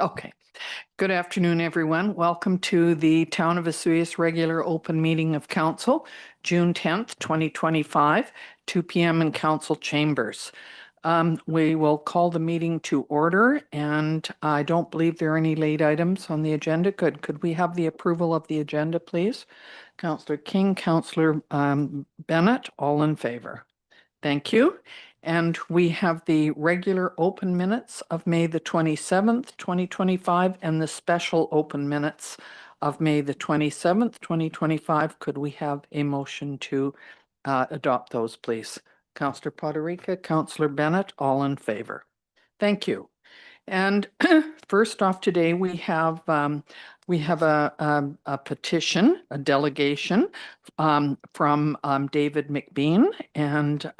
Okay. Good afternoon, everyone. Welcome to the Town of Vesuvius regular open meeting of council, June 10th, 2025, 2 p.m. in council chambers. We will call the meeting to order, and I don't believe there are any late items on the agenda. Good. Could we have the approval of the agenda, please? Councillor King, Councillor Bennett, all in favor. Thank you. And we have the regular open minutes of May the 27th, 2025, and the special open minutes of May the 27th, 2025. Could we have a motion to adopt those, please? Councillor Poderica, Councillor Bennett, all in favor. Thank you. And first off today, we have a petition, a delegation from David McBean. And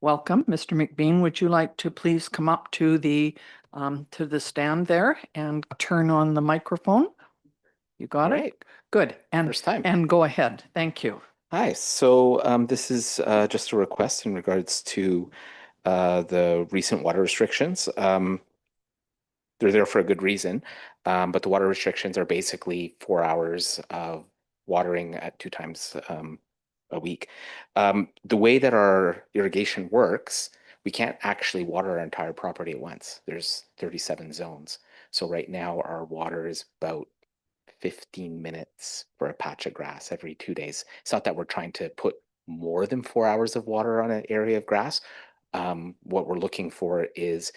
welcome, Mr. McBean. Would you like to please come up to the stand there and turn on the microphone? You got All it? right. Good. And First time. And go ahead. Thank you. Hi. So this is just a request in regards to the recent water restrictions. They're there for a good reason, but the water restrictions are basically 4 hours of watering at 2 times a week. The way that our irrigation works, we can't actually water our entire property at once. There's 37 zones. So right now our water is about 15 minutes for a patch of grass every 2 days. It's not that we're trying to put more than 4 hours of water on an area of grass. What we're looking for is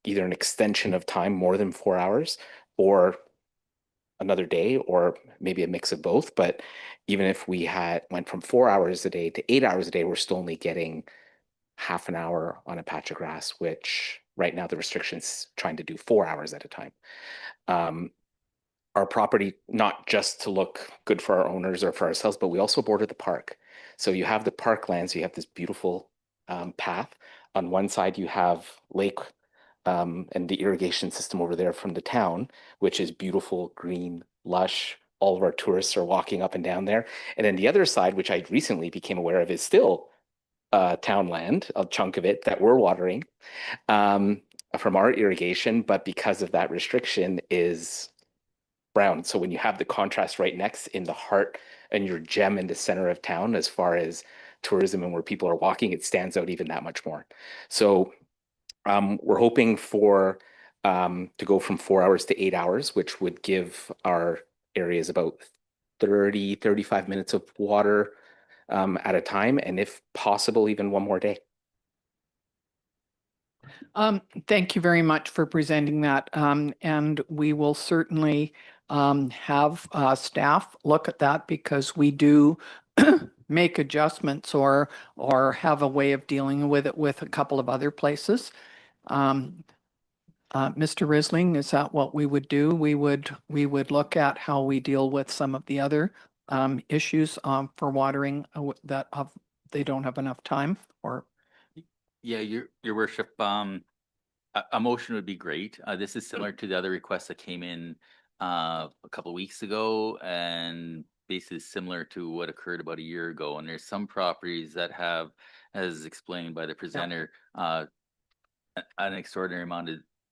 either an extension of time more than 4 hours or another day, or maybe a mix of both. But even if we went from 4 hours a day to 8 hours a day, we're still only getting half an hour on a patch of grass, which right now the restriction's trying to do 4 hours at a time. Our property, not just to look good for our owners or for ourselves, but we also border the park. So you have the parklands, you have this beautiful path. On one side, you have lake and the irrigation system over there from the town, which is beautiful, green, lush. All of our tourists are walking up and down there. And then the other side, which I recently became aware of, is still town land, a chunk of it that we're watering from our irrigation, but because of that restriction is brown. So when you have the contrast right next in the heart and your gem in the center of town, as far as tourism and where people are walking, it stands out even that much more. So we're hoping for to go from 4 hours to 8 hours, which would give our areas about 30, 35 minutes of water at a time, and if possible, even one more day. Thank you very much for presenting that. And we will certainly have staff look at that, because we do make adjustments or have a way of dealing with it with a couple of other places. Mr. Risling, is that what we would do? We would look at how we deal with some of the other issues for watering that they don't have enough time, or Yeah, your worship, a motion would be great. This is similar to the other requests that came in a couple of weeks ago, and basically similar to what occurred about a year ago. And there's some properties that have, as explained by the presenter, an extraordinary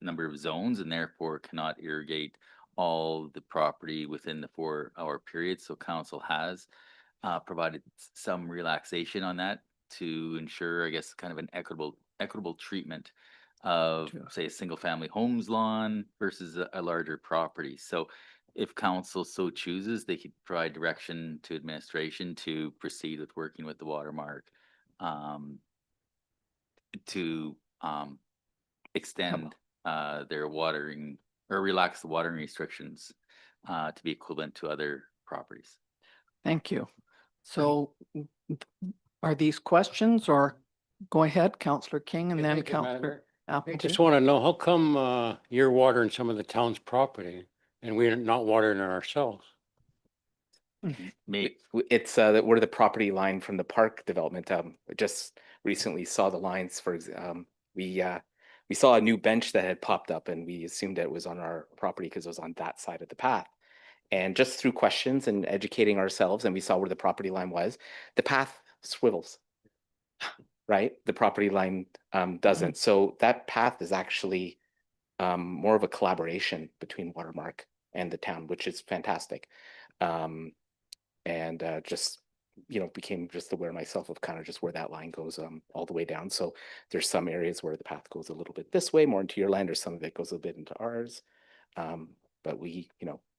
number of zones, and therefore cannot irrigate all the property within the 4 hour period. So council has provided some relaxation on that to ensure, I guess, kind of an equitable treatment of, say, a single family homes lawn versus a larger property. So if council so chooses, they could provide direction to administration to proceed with working with the watermark to extend their watering or relax the watering restrictions to be equivalent to other properties. Thank you. So are these questions, or go ahead, Councillor King, and then Councillor Appleton. I just want to know, how come you're watering some of the town's property and we're not watering it ourselves? It's that we're the property line from the park development. I just recently saw the lines for we saw a new bench that had popped up, and we assumed that it was on our property because it was on that side of the path. And just through questions and educating ourselves, and we saw where the property line was, the path swivels, right? The property line doesn't. So that path is actually more of a collaboration between Watermark and the town, which is fantastic. And just, became just aware myself of kind of just where that line goes all the way down. So there's some areas where the path goes a little bit this way, more into your land, or some of it goes a bit into ours. But we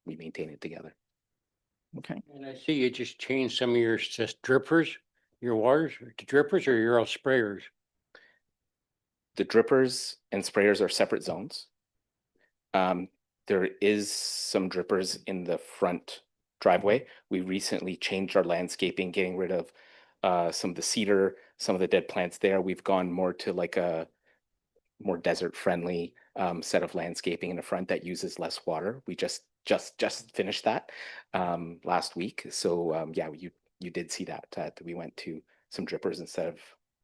maintain it together. Okay. And I see you just changed some of your drippers, your waters to drippers, or your all sprayers. The drippers and sprayers are separate zones. There is some drippers in the front driveway. We recently changed our landscaping, getting rid of some of the cedar, some of the dead plants there. We've gone more to like a more desert friendly set of landscaping in the front that uses less water. We just finished that last week. So yeah, you did see that we went to some drippers instead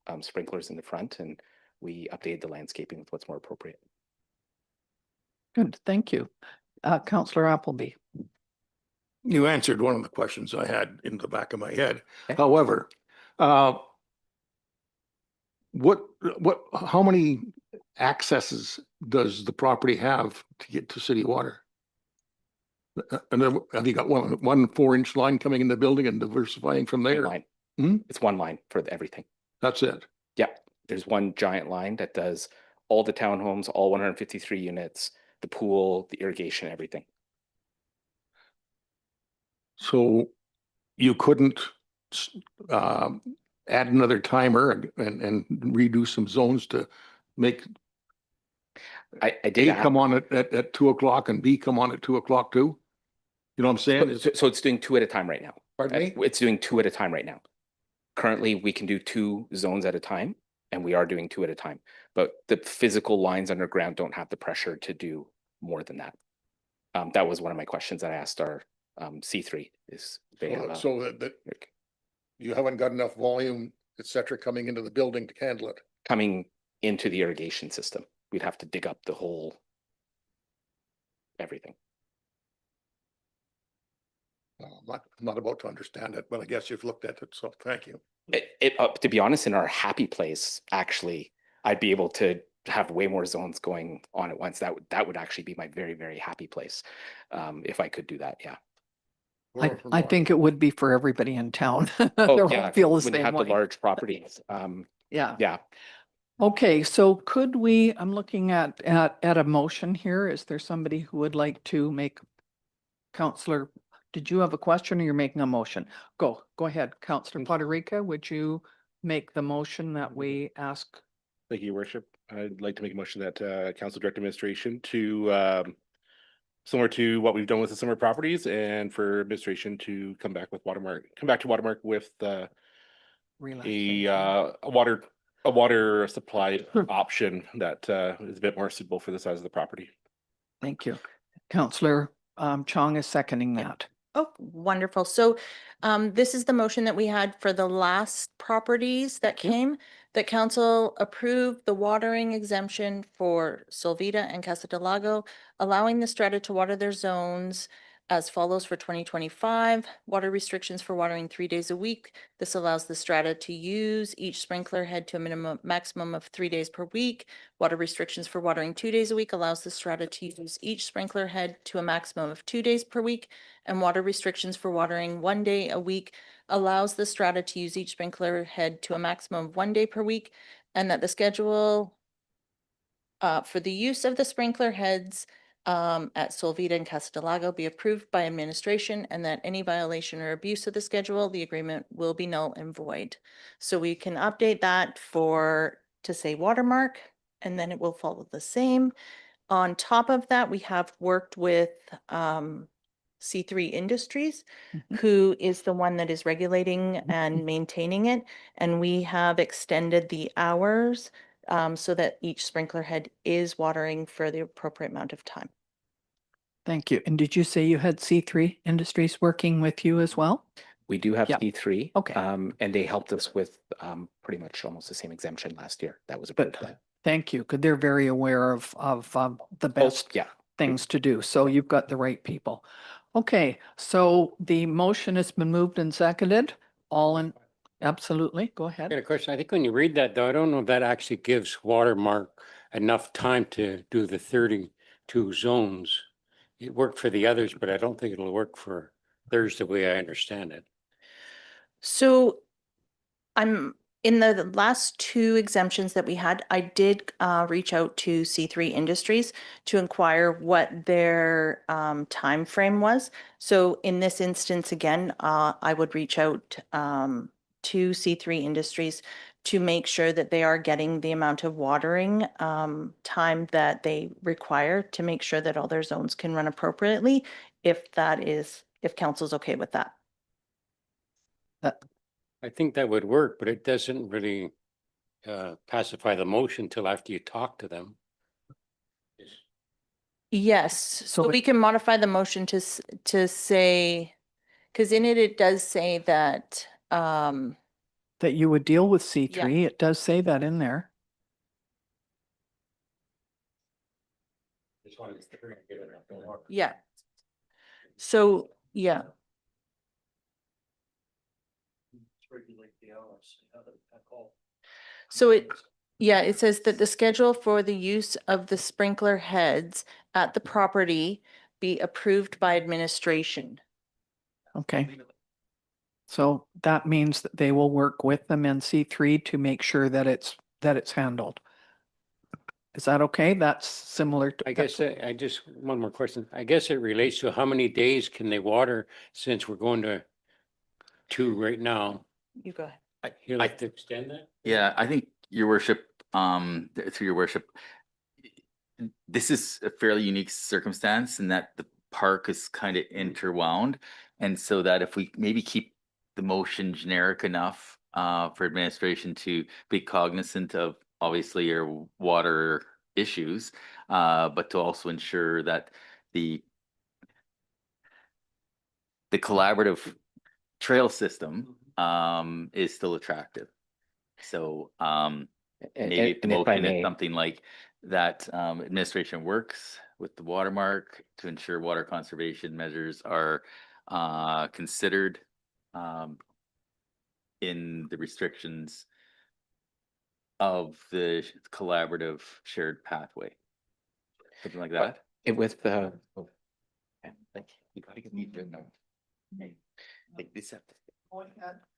of sprinklers in the front, and we updated the landscaping with what's more appropriate. Good, thank you. Councillor Appleby. You answered one of the questions I had in the back of my head. Okay. However, how many accesses does the property have to get to city water? And then have you got one 4-inch line coming in the building and diversifying from there? Line. Hmm? It's one line for everything. That's it. Yeah, there's one giant line that does all the townhomes, all 153 units, the pool, the irrigation, everything. So you couldn't add another timer and redo some zones to make I did A come on at 2 o'clock and B come on at 2 o'clock too? You know what I'm saying? so it's doing 2 at a time right now. Pardon me? It's doing 2 at a time right now. Currently, we can do 2 zones at a time, and we are doing 2 at a time. But the physical lines underground don't have the pressure to do more than that. That was one of my questions that I asked our C3 is they have So that you haven't got enough volume, et cetera, coming into the building to handle it. coming into the irrigation system. We'd have to dig up the whole everything. I'm not about to understand it, but I guess you've looked at it, so thank you. To be honest, in our happy place, actually, I'd be able to have way more zones going on at once. That would actually be my very, very happy place, if I could do that. Yeah. I think it would be for everybody in town. Oh They'll yeah. feel the When you same have the way. large properties. Yeah. Yeah. Okay, so could we, I'm looking at a motion here. Is there somebody who would like to make? Counselor, did you have a question or you're making a motion? Go ahead. Counselor Poderica, would you make the motion that we ask? Thank you, Your Worship. I'd like to make a motion that Council Direct Administration to similar to what we've done with the summer properties, and for administration to come back to Watermark with a water supply option that is a bit more suitable for the size of the property. Thank you. Counselor Chong is seconding that. Oh, wonderful. So this is the motion that we had for the last properties that came, that council approved the watering exemption for Solvita and Casa del Lago, allowing the strata to water their zones as follows for 2025. Water restrictions for watering 3 days a week. This allows the strata to use each sprinkler head to a maximum of 3 days per week. Water restrictions for watering 2 days a week allows the strata to use each sprinkler head to a maximum of 2 days per week. And water restrictions for watering 1 day a week allows the strata to use each sprinkler head to a maximum of 1 day per week. And that the schedule for the use of the sprinkler heads at Solvita and Casa del Lago be approved by administration, and that any violation or abuse of the schedule, the agreement will be null and void. So we can update that to say Watermark, and then it will follow the same. On top of that, we have worked with C3 Industries, who is the one that is regulating and maintaining it. And we have extended the hours so that each sprinkler head is watering for the appropriate amount of time. Thank you. And did you say you had C3 Industries working with you as well? We do have Yeah. C3. Okay. And they helped us with pretty much almost the same exemption last year. That was approved. But thank you, because they're very aware of the best Yeah. things to do. So you've got the right people. Okay, so the motion has been moved and seconded. Absolutely. Go I ahead. got a question. I think when you read that though, I don't know if that actually gives Watermark enough time to do the 32 zones. It worked for the others, but I don't think it'll work for theirs the way I understand it. So I'm in the last two exemptions that we had, I did reach out to C3 Industries to inquire what their time frame was. So in this instance, again, I would reach out to C3 Industries to make sure that they are getting the amount of watering time that they require to make sure that all their zones can run appropriately, if council's okay with that. I think that would work, but it doesn't really pacify the motion till after you talk to them. Yes, so we can modify the motion to say, because in it, it does say that, That you would deal with C3. It does say that in there. yeah. So, yeah, so it says that the schedule for the use of the sprinkler heads at the property be approved by administration. Okay. So that means that they will work with them in C3 to make sure that it's handled. Is that okay? That's similar to. I guess I just, one more question. I guess it relates to how many days can they water since we're going to 2 right now. You go ahead. You'd like to extend that? Yeah, I think your worship, through your worship, this is a fairly unique circumstance in that the park is kind of interwound. And so that if we maybe keep the motion generic enough for administration to be cognizant of obviously your water issues, but to also ensure that the collaborative trail system is still attractive. So maybe if the and if I motion is may- something like that, administration works with the watermark to ensure water conservation measures are considered in the restrictions of the collaborative shared pathway. Something like that. With the. Like, you gotta get these written out. Like this.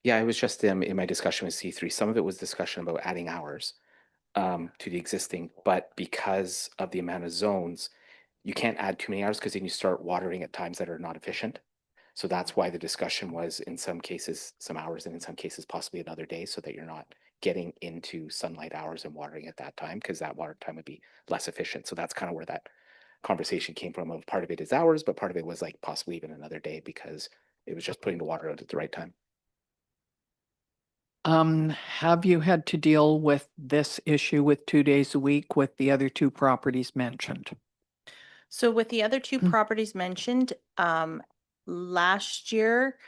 Yeah, it was just in my discussion with C3. Some of it was discussion about adding hours to the existing, but because of the amount of zones, you can't add too many hours because then you start watering at times that are not efficient. So that's why the discussion was in some cases some hours and in some cases possibly another day, so that you're not getting into sunlight hours and watering at that time, because that water time would be less efficient. So that's kind of where that conversation came from. Of part of it is hours, but part of it was like possibly even another day because it was just putting the water out at the right time. Have you had to deal with this issue with 2 days a week with the other two properties mentioned? So with the other two properties mentioned, last year,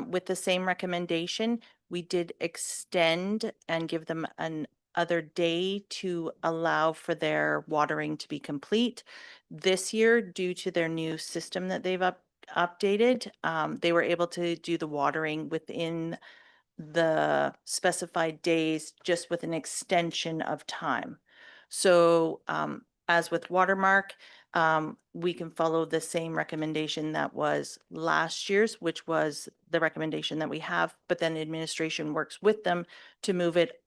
with the same recommendation, we did extend and give them another day to allow for their watering to be complete. This year, due to their new system that they've updated, they were able to do the watering within the specified days, just with an extension of time. So as with Watermark, we can follow the same recommendation that was last year's, which was the recommendation that we have, but then administration works with them to move it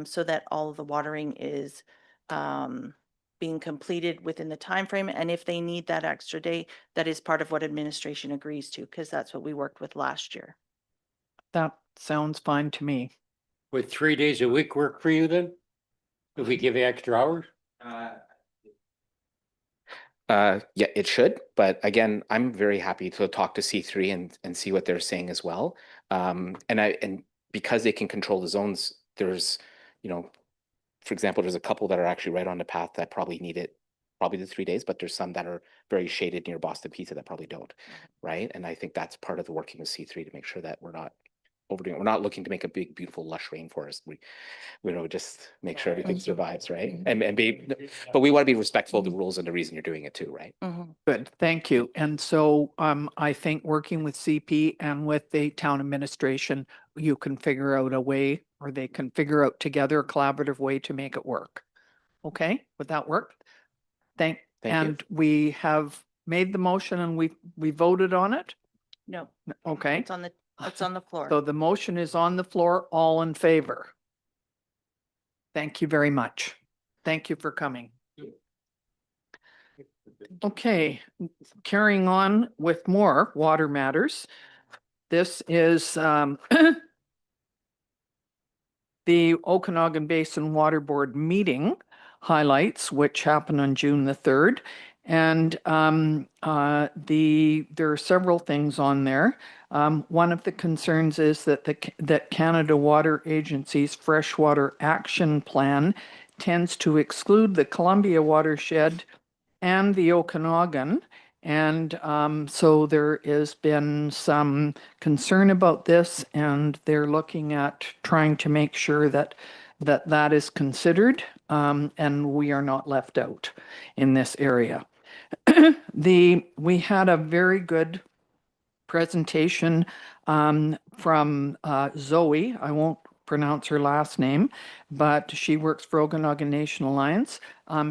so that all of the watering is being completed within the time frame. And if they need that extra day, that is part of what administration agrees to, because that's what we worked with last year. That sounds fine to me. Would 3 days a week work for you then? If we give you extra hours? Yeah, it should. But again, I'm very happy to talk to C3 and see what they're saying as well. And because they can control the zones, there's, for example, there's a couple that are actually right on the path that probably need it probably the 3 days, but there's some that are very shaded near Boston Pizza that probably don't, right? And I think that's part of the working with C3 to make sure that we're not overdoing it. We're not looking to make a big, beautiful, lush rainforest. We just make sure everything survives, right? But we want to be respectful of the rules and the reason you're doing it too, right? Good, thank you. And so I think working with CP and with the town administration, you can figure out a way, or they can figure out together a collaborative way to make it work. Okay, would that work? Thank you. and we have made the motion and we voted on it? No, Okay, it's on the floor. so the motion is on the floor. All in favor? Thank you very much. Thank you for coming. Okay, carrying on with more water matters. This is the Okanagan Basin Water Board meeting highlights, which happened on June the 3rd. And there are several things on there. One of the concerns is that that Canada Water Agency's Freshwater Action Plan tends to exclude the Columbia watershed and the Okanagan. And so there has been some concern about this, and they're looking at trying to make sure that that is considered, and we are not left out in this area. We had a very good presentation from Zoe. I won't pronounce her last name, but she works for Okanagan Nation Alliance,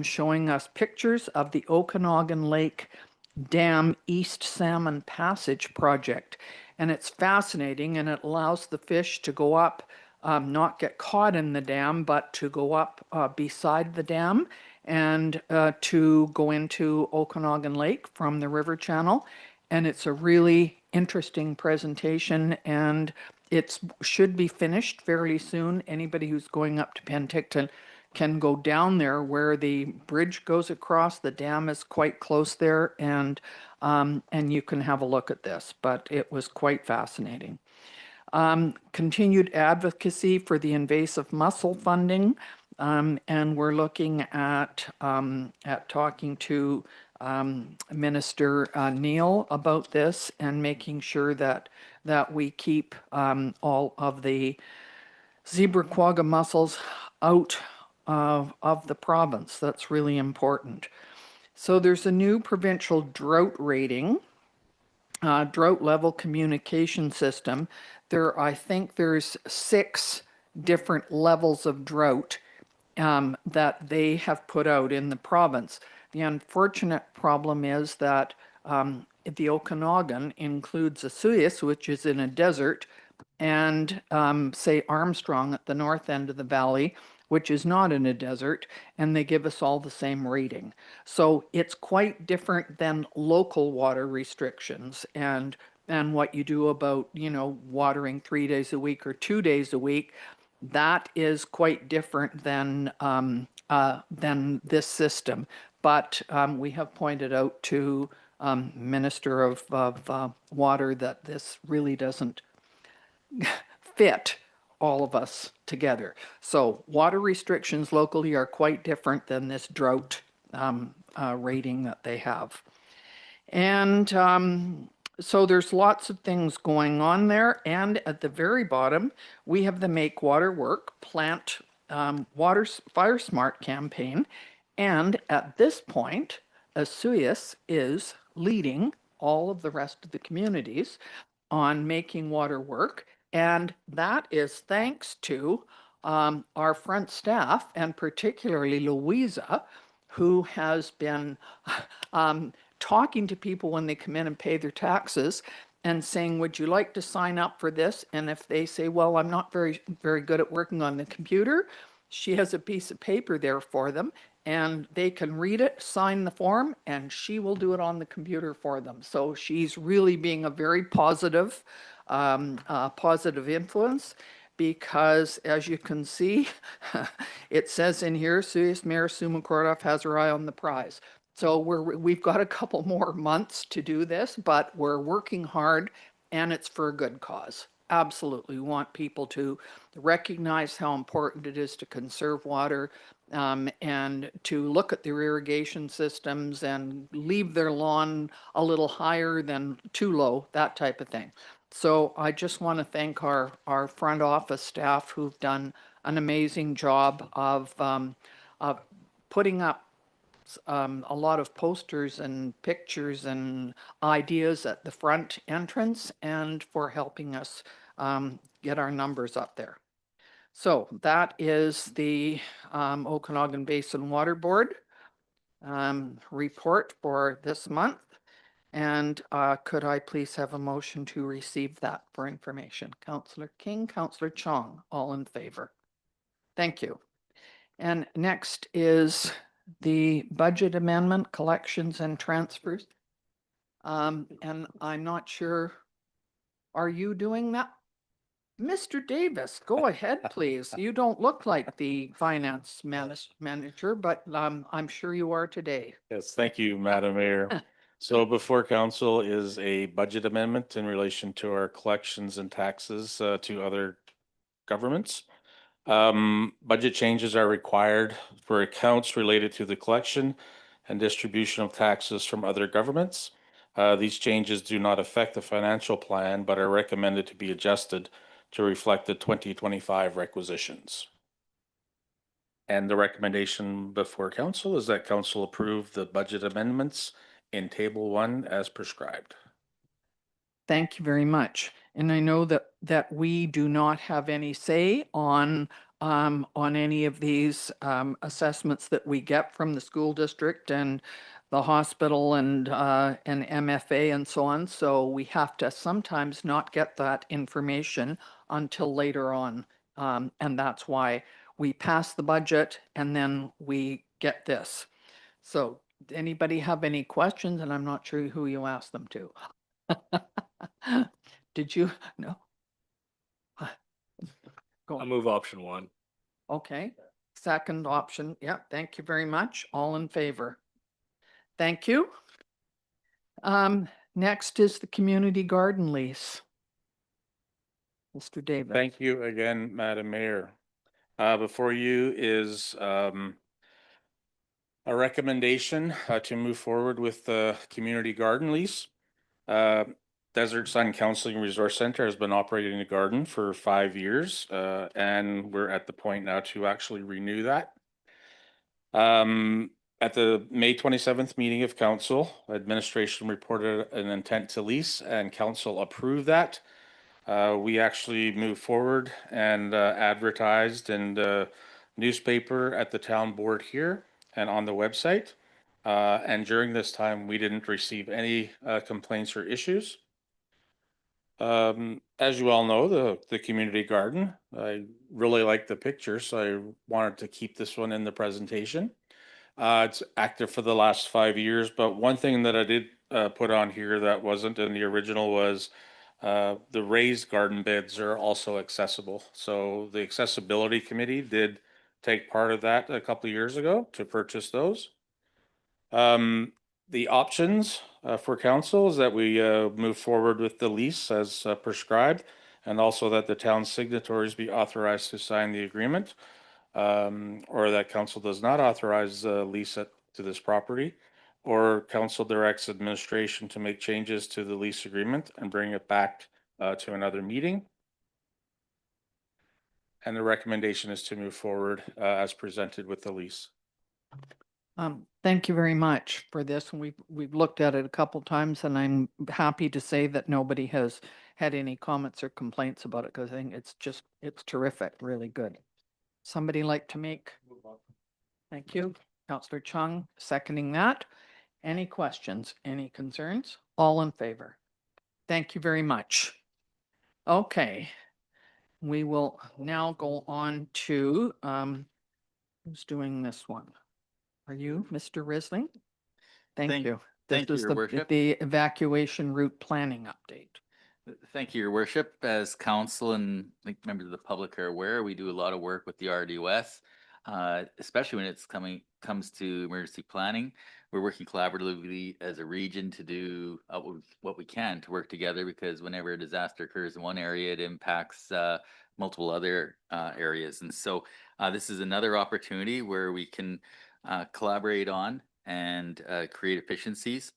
showing us pictures of the Okanagan Lake Dam East Salmon Passage project. And it's fascinating, and it allows the fish to go up, not get caught in the dam, but to go up beside the dam and to go into Okanagan Lake from the river channel. And it's a really interesting presentation, and it should be finished fairly soon. Anybody who's going up to Penticton can go down there where the bridge goes across. The dam is quite close there, and you can have a look at this, but it was quite fascinating. Continued advocacy for the invasive mussel funding, and we're looking at talking to Minister Neal about this and making sure that we keep all of the zebra quagga mussels out of the province. That's really important. So there's a new provincial drought rating, drought level communication system. I think there's 6 different levels of drought that they have put out in the province. The unfortunate problem is that the Okanagan includes Osoyoos, which is in a desert, and say Armstrong at the north end of the valley, which is not in a desert, and they give us all the same rating. So it's quite different than local water restrictions and what you do about, watering 3 days a week or 2 days a week. That is quite different than this system. But we have pointed out to Minister of Water that this really doesn't fit all of us together. So water restrictions locally are quite different than this drought rating that they have. And so there's lots of things going on there. And at the very bottom, we have the Make Water Work Plant Water Fire Smart campaign. And at this point, Osoyoos is leading all of the rest of the communities on making water work. And that is thanks to our front staff, and particularly Louisa, who has been talking to people when they come in and pay their taxes and saying, would you like to sign up for this? And if they say, well, I'm not very good at working on the computer, she has a piece of paper there for them, and they can read it, sign the form, and she will do it on the computer for them. So she's really being a very positive influence, because as you can see, it says in here, Osoyoos Mayor Sue McCorduff has her eye on the prize. So we've got a couple more months to do this, but we're working hard, and it's for a good cause. Absolutely. We want people to recognize how important it is to conserve water, and to look at their irrigation systems and leave their lawn a little higher than too low, that type of thing. So I just want to thank our front office staff who've done an amazing job of putting up a lot of posters and pictures and ideas at the front entrance, and for helping us get our numbers up there. So that is the Okanagan Basin Water Board report for this month. And could I please have a motion to receive that for information? Councillor King, Councillor Chong, all in favor. Thank you. And next is the budget amendment, collections and transfers. And I'm not sure, are you doing that? Mr. Davis, go ahead, please. You don't look like the finance manager, but I'm sure you are today. Yes, thank you, Madam Mayor. So before council is a budget amendment in relation to our collections and taxes to other governments. Budget changes are required for accounts related to the collection and distribution of taxes from other governments. These changes do not affect the financial plan, but are recommended to be adjusted to reflect the 2025 requisitions. And the recommendation before council is that council approve the budget amendments in table 1 as prescribed. Thank you very much. And I know that we do not have any say on any of these assessments that we get from the school district and the hospital and MFA and so on. So we have to sometimes not get that information until later on. And that's why we pass the budget and then we get this. So anybody have any questions? And I'm not sure who you asked them to. Did you? No. Go I'll on. move option 1. Okay. Second option. Yeah, thank you very much. All in favor. Thank you. Next is the community garden lease. Mr. Davis. Thank you again, Madam Mayor. Before you is a recommendation to move forward with the community garden lease. Desert Sun Counseling Resource Center has been operating a garden for 5 years, and we're at the point now to actually renew that. At the May 27th meeting of council, administration reported an intent to lease and council approved that. We actually moved forward and advertised in the newspaper at the town board here and on the website. And during this time, we didn't receive any complaints or issues. As you all know, the community garden, I really like the picture, so I wanted to keep this one in the presentation. It's active for the last 5 years, but one thing that I did put on here that wasn't in the original was the raised garden beds are also accessible. So the accessibility committee did take part of that a couple of years ago to purchase those. The options for council is that we move forward with the lease as prescribed, and also that the town signatories be authorized to sign the agreement, or that council does not authorize the lease to this property, or council directs administration to make changes to the lease agreement and bring it back to another meeting. And the recommendation is to move forward as presented with the lease. Thank you very much for this. And we've looked at it a couple times, and I'm happy to say that nobody has had any comments or complaints about it, because I think it's terrific, really good. Somebody like to make? Thank you. Councillor Chung seconding that. Any questions, any concerns? All in favor? Thank you very much. Okay. We will now go on to, who's doing this one? Are you, Mr. Risling? Thank you. thank you, This is Your Worship. the evacuation route planning update. Thank you, Your Worship. As council and I think members of the public are aware, we do a lot of work with the RDOS, especially when it's comes to emergency planning. We're working collaboratively as a region to do what we can to work together, because whenever a disaster occurs in one area, it impacts multiple other areas. And so this is another opportunity where we can collaborate on and create efficiencies.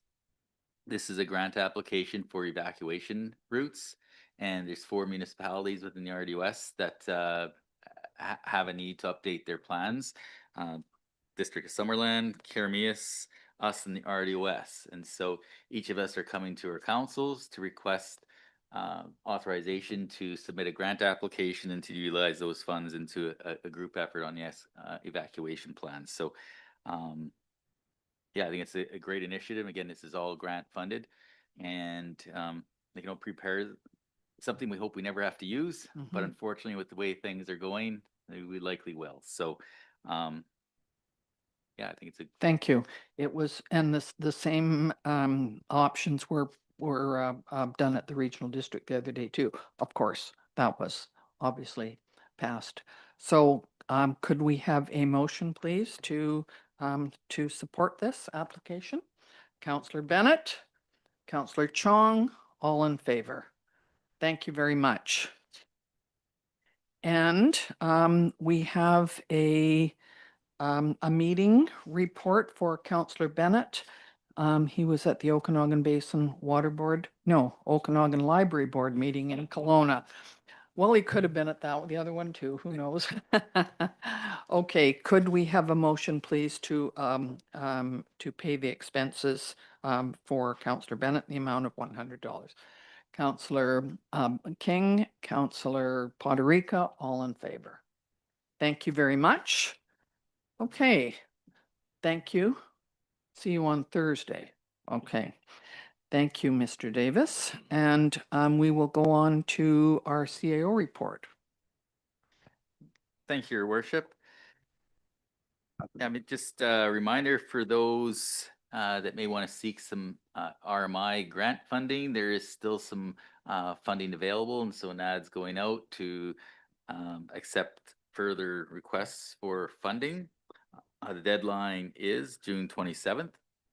This is a grant application for evacuation routes, and there's 4 municipalities within the RDOS that have a need to update their plans. District of Summerland, Keremeos, us, and the RDOS. And so each of us are coming to our councils to request authorization to submit a grant application and to utilize those funds into a group effort on the evacuation plan. So, yeah, I think it's a great initiative. Again, this is all grant funded, and prepare something we hope we never have to use, but Mhm. unfortunately, with the way things are going, we likely will. So, yeah, I think it's a Thank you. It was, and the same options were done at the regional district the other day too. Of course, that was obviously passed. So could we have a motion, please, to support this application? Councillor Bennett, Councillor Chong, all in favor. Thank you very much. And we have a meeting report for Councillor Bennett. He was at the Okanagan Basin Water Board, no, Okanagan Library Board meeting in Kelowna. Well, he could have been at the other one too, who knows? Okay, could we have a motion, please, to pay the expenses for Councillor Bennett in the amount of $100? Councillor King, Councillor Poderica, all in favor. Thank you very much. Okay, thank you. See you on Thursday. Okay. Thank you, Mr. Davis. And we will go on to our CAO report. Thank you, Your Worship. I mean, just a reminder for those that may want to seek some RMI grant funding, there is still some funding available, and so an ad's going out to accept further requests for funding. The deadline is June 27th.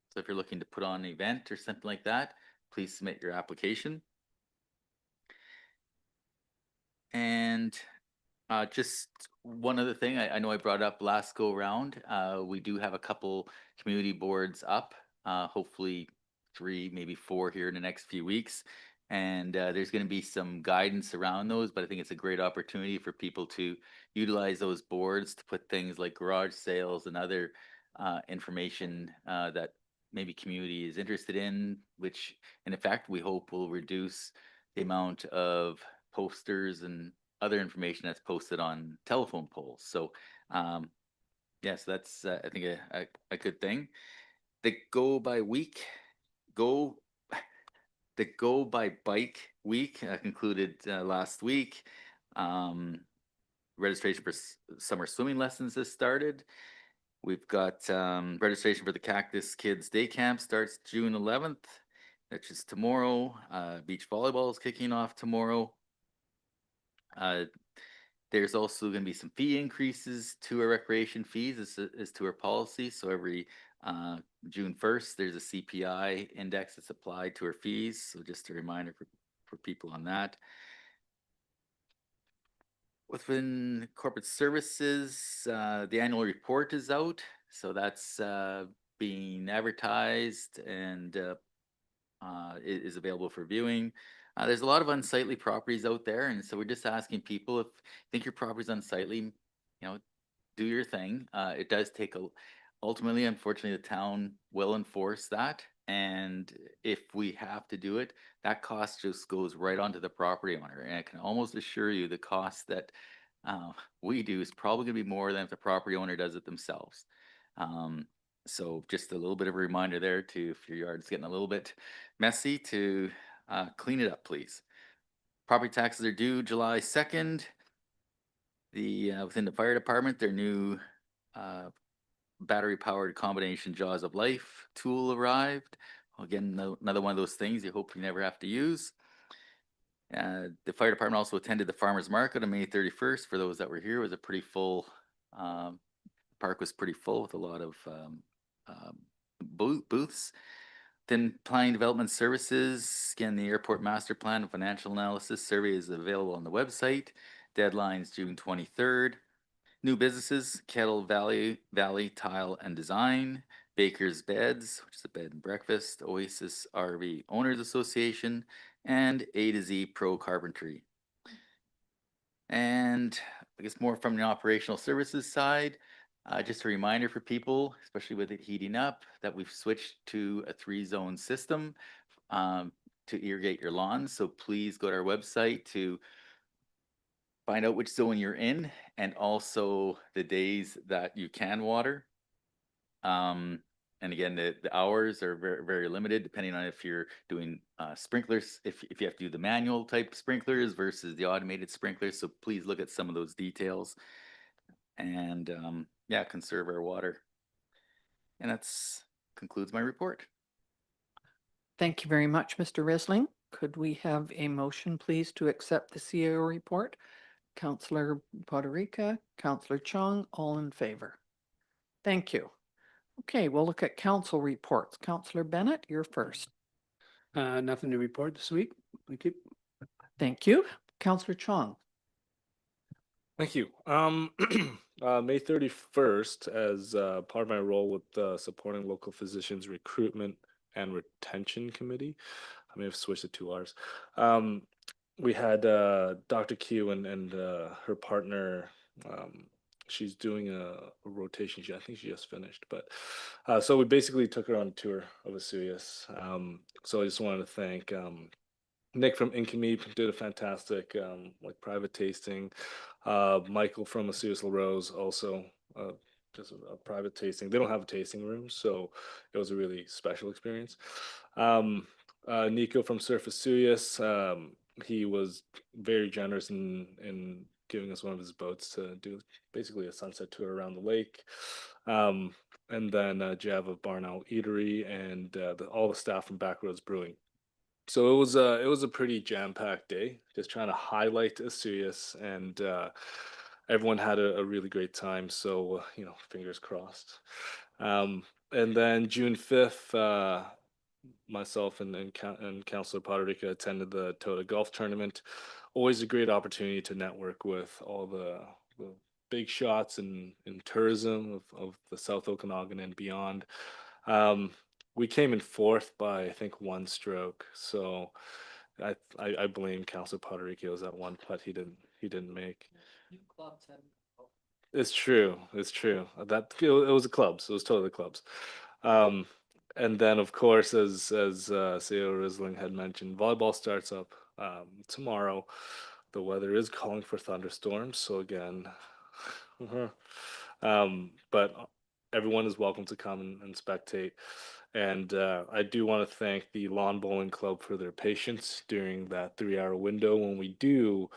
So if you're looking to put on an event or something like that, please submit your application. And just one other thing, I know I brought up last go round. We do have a couple community boards up, hopefully 3, maybe 4 here in the next few weeks. And there's going to be some guidance around those, but I think it's a great opportunity for people to utilize those boards to put things like garage sales and other information that maybe community is interested in, which, and in fact, we hope will reduce the amount of posters and other information that's posted on telephone poles. So, yes, that's I think a good thing. The go by bike week concluded last week. Registration for summer swimming lessons has started. We've got registration for the Cactus Kids Day Camp starts June 11th, which is tomorrow. Beach volleyball is kicking off tomorrow. There's also going to be some fee increases to our recreation fees as to our policy. So every June 1st, there's a CPI index that's applied to our fees. So just a reminder for people on that. Within corporate services, the annual report is out. So that's being advertised and is available for viewing. There's a lot of unsightly properties out there, and so we're just asking people, if you think your property's unsightly, do your thing. It does take ultimately, unfortunately, the town will enforce that, and if we have to do it, that cost just goes right onto the property owner. And I can almost assure you the cost that we do is probably going to be more than if the property owner does it themselves. So just a little bit of a reminder there to, if your yard's getting a little bit messy, to clean it up, please. Property taxes are due July 2nd. Within the fire department, their new battery-powered combination Jaws of Life tool arrived. Again, another one of those things you hope you never have to use. The fire department also attended the farmers market on May 31st. For those that were here, it was a pretty full. Park was pretty full with a lot of booths. Then planning development services, again, the airport master plan and financial analysis survey is available on the website. Deadline's June 23rd. New businesses, Kettle Valley Tile and Design, Baker's Beds, which is a bed and breakfast, Oasis RV Owners Association, and A to Z Pro Carpentry. And I guess more from the operational services side, just a reminder for people, especially with it heating up, that we've switched to a 3-zone system. to irrigate your lawns. So please go to our website to find out which zone you're in and also the days that you can water. And again, the hours are very, very limited depending on if you're doing sprinklers, if you have to do the manual type sprinklers versus the automated sprinklers. So please look at some of those details and yeah, conserve our water. And that's concludes my report. Thank you very much, Mr. Risling. Could we have a motion, please, to accept the CAO report? Councillor Poderica, Councillor Chung, all in favor. Thank you. Okay, we'll look at council reports. Councillor Bennett, you're first. Nothing to report this week. Thank you. Thank you. Councillor Chung. Thank you. May 31st, as part of my role with supporting local physicians recruitment and retention committee, I may have switched the 2 R's. We had Dr. Q and her partner. She's doing a rotation. I think she just finished, but so we basically took her on a tour of Vesuvius. So I just wanted to thank Nick from Inkame did a fantastic like private tasting. Michael from Vesuvius La Rose also just a private tasting. They don't have a tasting room, so it was a really special experience. Nico from Surf Vesuvius, he was very generous in giving us one of his boats to do basically a sunset tour around the lake. And then Jeff of Barn Owl Eatery and all the staff from Backroads Brewing. So it was a pretty jam-packed day, just trying to highlight Vesuvius, and everyone had a really great time. So you know, fingers crossed. And then June 5th, myself and Councillor Poderica attended the Toda Golf Tournament. Always a great opportunity to network with all the big shots in tourism of the South Okanagan and beyond. We came in 4th by I think 1 stroke, so I blame Councillor Poderica. It was that one putt he didn't make. It's true. That it was the clubs. It was totally the clubs. And then, of course, as CEO Risling had mentioned, volleyball starts up tomorrow. The weather is calling for thunderstorms, so again, but everyone is welcome to come and spectate. And I do want to thank the Lawn Bowling Club for their patience during that 3-hour window when we do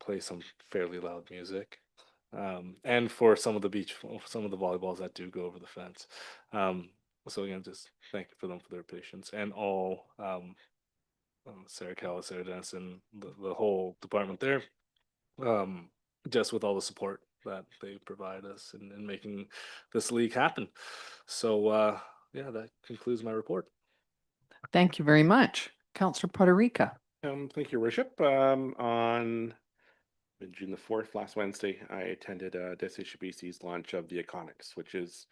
play some fairly loud music. And for some of the volleyballs that do go over the fence. So again, just thank you for them for their patience, and all Sarah Callis, Sarah Denison, the whole department there, just with all the support that they provide us in making this league happen. So yeah, that concludes my report. Thank you very much. Councillor Poderica. Thank you, Your Worship. On June the 4th, last Wednesday, I attended Destination BC's launch of the Iconics, which is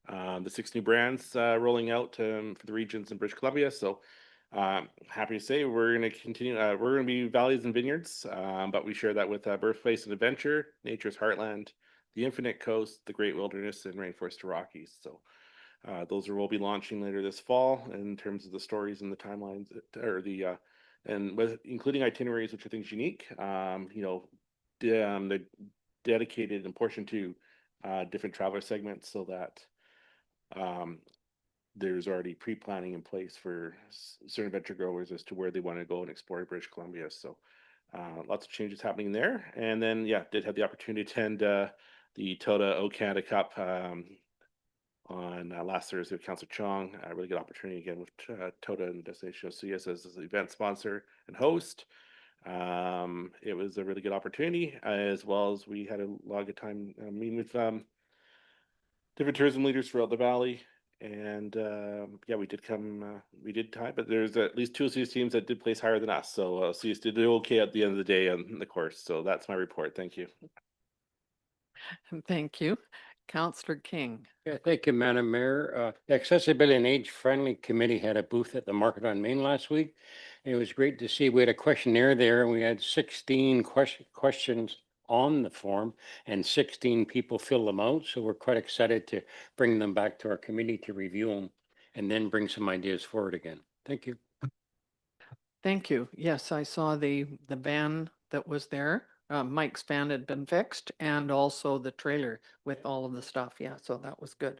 the 6 new brands rolling out for the regions in British Columbia. So happy to say we're going to continue. We're going to be Valleys and Vineyards, but we share that with Birthplace and Adventure, Nature's Heartland, the Infinite Coast, the Great Wilderness, and Rainforest to Rockies. So those will be launching later this fall in terms of the stories and the timelines, or the and with including itineraries, which I think is unique. You know, the dedicated and portion to different traveler segments, so that there's already pre-planning in place for certain adventure growers as to where they want to go and explore British Columbia. So lots of changes happening there. And then, yeah, did have the opportunity to attend the Toda O Canada Cup on last Thursday with Councillor Chong. A really good opportunity again with Toda and Destination Vesuvius as the event sponsor and host. It was a really good opportunity, as well as we had a lot of good time meeting with different tourism leaders throughout the valley. And yeah, we did tie, but there's at least 2 of these teams that did place higher than us. So CS did do okay at the end of the day on the course. So that's my report. Thank you. Thank you. Councillor King. Yeah, thank you, Madam Mayor. The Accessibility and Age Friendly Committee had a booth at the Market on Main last week. And it was great to see. We had a questionnaire there, and we had 16 questions on the form, and 16 people fill them out. So we're quite excited to bring them back to our committee to review them and then bring some ideas forward again. Thank you. Thank you. Yes, I saw the van that was there. Mike's van had been fixed and also the trailer with all of the stuff. Yeah, so that was good.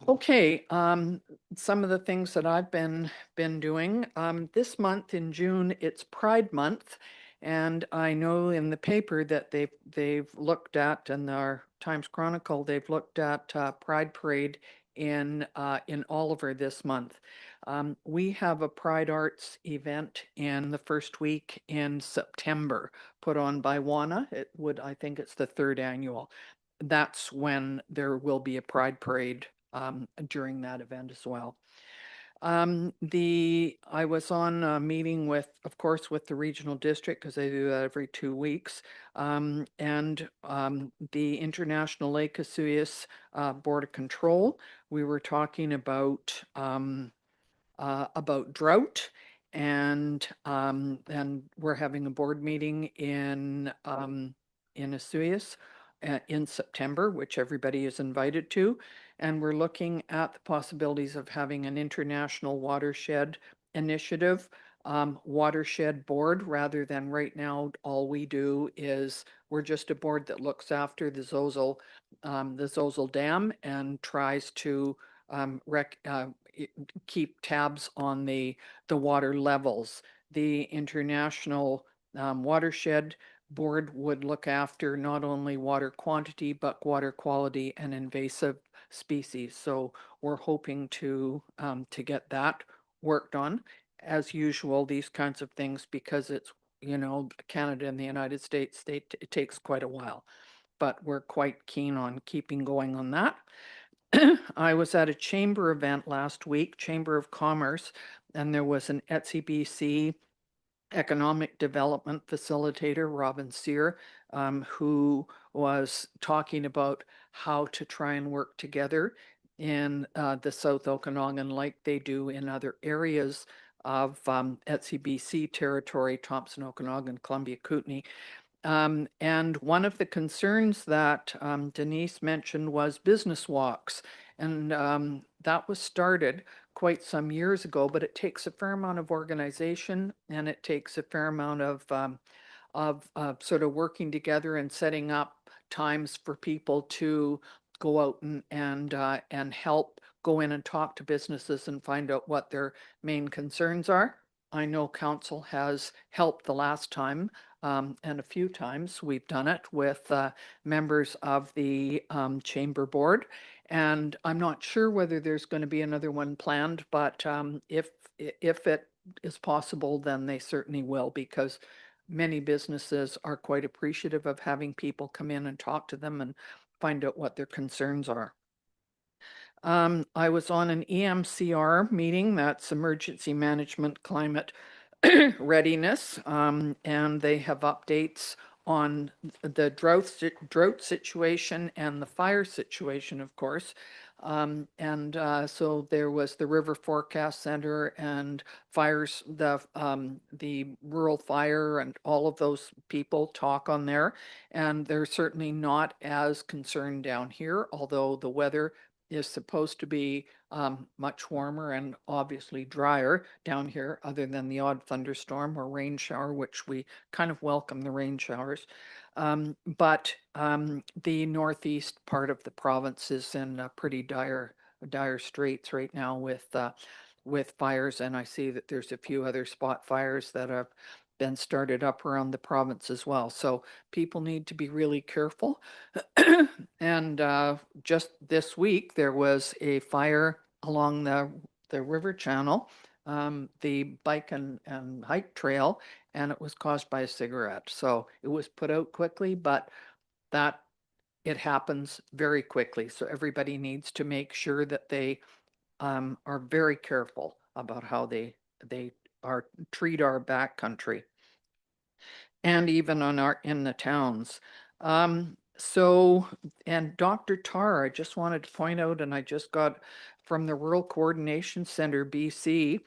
Okay, some of the things that I've been doing, this month in June, it's Pride Month. And I know in the paper that they've looked at, in our Times Chronicle, they've looked at Pride Parade in Oliver this month. We have a Pride Arts event in the first week in September, put on by WANA. I think it's the 3rd annual. That's when there will be a Pride Parade during that event as well. I was on a meeting with, of course, with the regional district, because they do that every 2 weeks, and the International Lake Osoyoos Board of Control. We were talking about drought, and we're having a board meeting in Osoyoos in September, which everybody is invited to. And we're looking at the possibilities of having an international watershed initiative, watershed board, rather than right now, all we do is we're just a board that looks after the Zozel Dam and tries to keep tabs on the water levels. The International Watershed Board would look after not only water quantity, but water quality and invasive species. So we're hoping to get that worked on. As usual, these kinds of things, because it's, Canada and the United States, it takes quite a while. But we're quite keen on keeping going on that. I was at a chamber event last week, Chamber of Commerce, and there was an ETSI-BC economic development facilitator, Robin Sear, who was talking about how to try and work together in the South Okanagan like they do in other areas of ETSI-BC territory, Thompson, Okanagan, Columbia, Kootenay. And one of the concerns that Denise mentioned was business walks. And that was started quite some years ago, but it takes a fair amount of organization, and it takes a fair amount of sort of working together and setting up times for people to go out and help go in and talk to businesses and find out what their main concerns are. I know council has helped the last time, and a few times we've done it with members of the chamber board. And I'm not sure whether there's going to be another one planned, but if it is possible, then they certainly will, because many businesses are quite appreciative of having people come in and talk to them and find out what their concerns are. I was on an EMCR meeting, that's Emergency Management Climate Readiness, and they have updates on the drought situation and the fire situation, of course. So there was the River Forecast Center and fires, the rural fire, and all of those people talk on there. And they're certainly not as concerned down here, although the weather is supposed to be much warmer and obviously drier down here, other than the odd thunderstorm or rain shower, which we kind of welcome the rain showers. But the northeast part of the province is in pretty dire straits right now with fires, and I see that there's a few other spot fires that have been started up around the province as well. So people need to be really careful. And just this week, there was a fire along the river channel, the bike and hike trail, and it was caused by a cigarette. So it was put out quickly, but it happens very quickly. So everybody needs to make sure that they are very careful about how they treat our backcountry, and even in the towns. So, and Dr. Tar, I just wanted to point out, and I just got from the Rural Coordination Center, BC,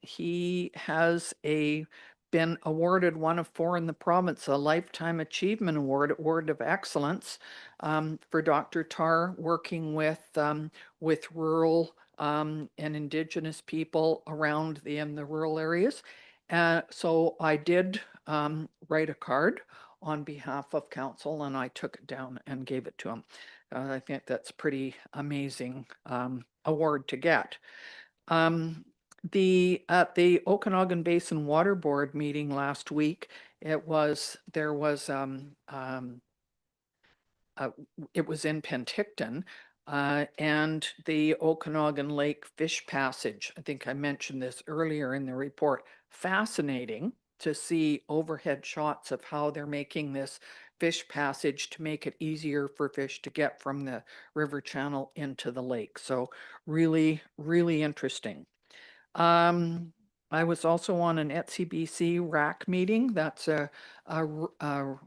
he has been awarded one of 4 in the province, a Lifetime Achievement Award of Excellence, for Dr. Tar working with rural and Indigenous people around in the rural areas. So I did write a card on behalf of council, and I took it down and gave it to him. I think that's pretty amazing award to get. At the Okanagan Basin Water Board meeting last week, it was in Penticton, and the Okanagan Lake Fish Passage. I think I mentioned this earlier in the report. Fascinating to see overhead shots of how they're making this fish passage to make it easier for fish to get from the river channel into the lake. So really, really interesting. I was also on an ETSI-BC RAC meeting. That's a RAC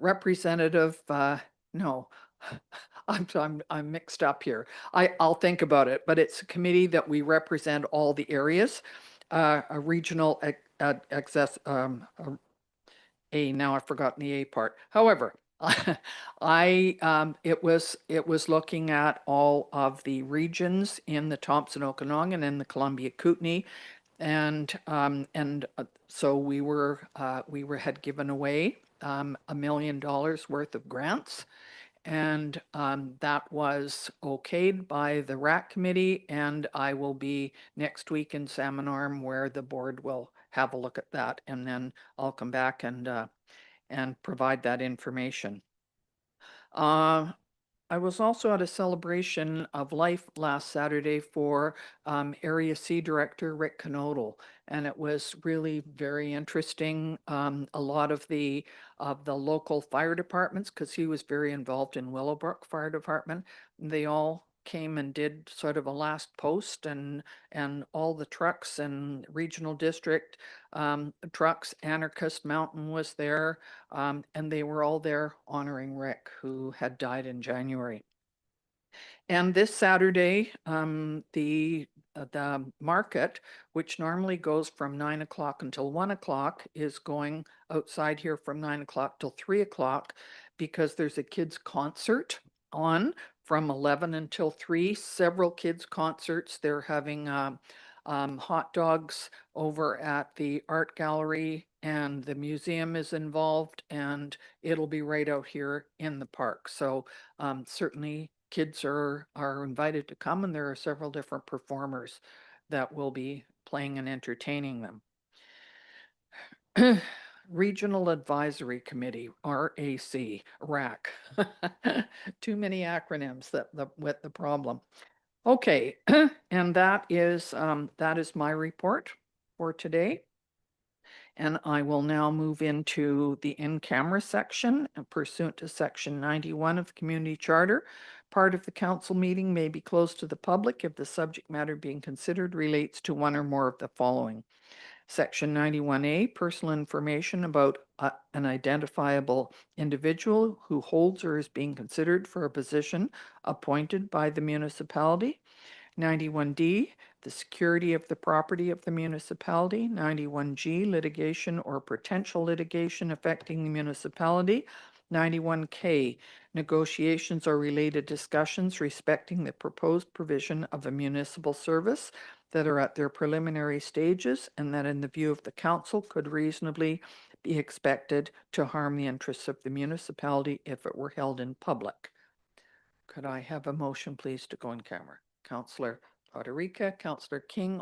representative. No, I'm mixed up here. I'll think about it, but it's a committee that we represent all the areas. A regional access. Now I've forgotten the A part. However, it was looking at all of the regions in the Thompson Okanagan and the Columbia Kootenay, and so we had given away $1 million worth of grants, and that was okayed by the RAC committee, and I will be next week in Salmon Arm where the board will have a look at that, and then I'll come back and provide that information. I was also at a celebration of life last Saturday for Area C Director Rick Knodel, and it was really very interesting. A lot of the local fire departments, because he was very involved in Willowbrook Fire Department, they all came and did sort of a last post, and all the trucks and regional district trucks. Anarchist Mountain was there, and they were all there honoring Rick, who had died in January. And this Saturday, the market, which normally goes from 9 o'clock until 1 o'clock, is going outside here from 9 o'clock till 3 o'clock because there's a kids concert on from 11 until 3. Several kids concerts. They're having hot dogs over at the art gallery, and the museum is involved, and it'll be right out here in the park. So certainly kids are invited to come, and there are several different performers that will be playing and entertaining them. Regional Advisory Committee, RAC. Too many acronyms with the problem. Okay, and that is my report for today. And I will now move into the in-camera section pursuant to Section 91 of the Community Charter. Part of the council meeting may be closed to the public if the subject matter being considered relates to one or more of the following. Section 91A, personal information about an identifiable individual who holds or is being considered for a position appointed by the municipality. 91D, the security of the property of the municipality. 91G, litigation or potential litigation affecting the municipality. 91K, negotiations or related discussions respecting the proposed provision of a municipal service that are at their preliminary stages and that in the view of the council could reasonably be expected to harm the interests of the municipality if it were held in public. Could I have a motion, please, to go in camera? Councillor Federica, Councillor King,